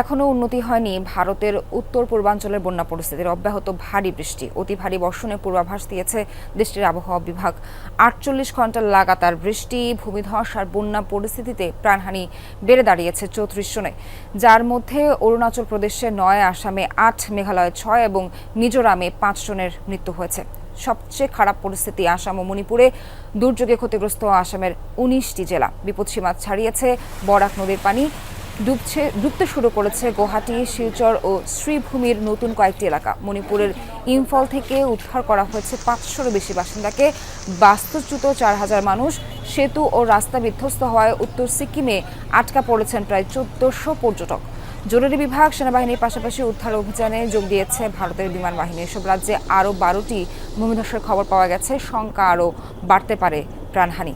এখনও উন্নতি হয়নি ভারতের উত্তর পূর্বাঞ্চলের বন্যা পরিস্থিতির। অব্যাহত ভারী বৃষ্টি, অতি ভারী বর্ষণের পূর্বাভাস দিয়েছে দেশটির আবহাওয়া বিভাগ। ৪৮ ঘন্টার লাগাতার বৃষ্টি, ভূমিধস আর বন্যা পরিস্থিতিতে প্রাণহানি বেড়ে দাঁড়িয়েছে ৩৪ জনে, যার মধ্যে অরুণাচল প্রদেশে ৯, আসামে ৮, মেঘালয়ে ৬ এবং মিজোরামে ৫ জনের মৃত্যু হয়েছে। সবচেয়ে খারাপ পরিস্থিতি আসাম ও মণিপুরে। দুর্যোগে ক্ষতিগ্রস্ত আসামের ১৯টি জেলা। বিপদসীমা ছাড়িয়েছে বরাক নদীর পানি। ডুবতে শুরু করেছে গুয়াহাটি, শিলচর ও শ্রীভূমির নতুন কয়েকটি এলাকা। মণিপুরের ইমফল থেকে উদ্ধার করা হয়েছে ৫০০-র বেশি বাসিন্দাকে। বাস্তুচ্যুত ৪,০০০ মানুষ। সেতু ও রাস্তা বিধ্বস্ত হওয়ায় উত্তর সিকিমে আটকা পড়েছেন প্রায় ১৪০০ পর্যটক। জরুরি বিভাগ, সেনাবাহিনীর পাশাপাশি উদ্ধার অভিযানে যোগ দিয়েছে ভারতের বিমান বাহিনী। এসব রাজ্যে আরও ১২টি ভূমিধসের খবর পাওয়া গেছে। শঙ্কা আরও বাড়তে পারে প্রাণহানি।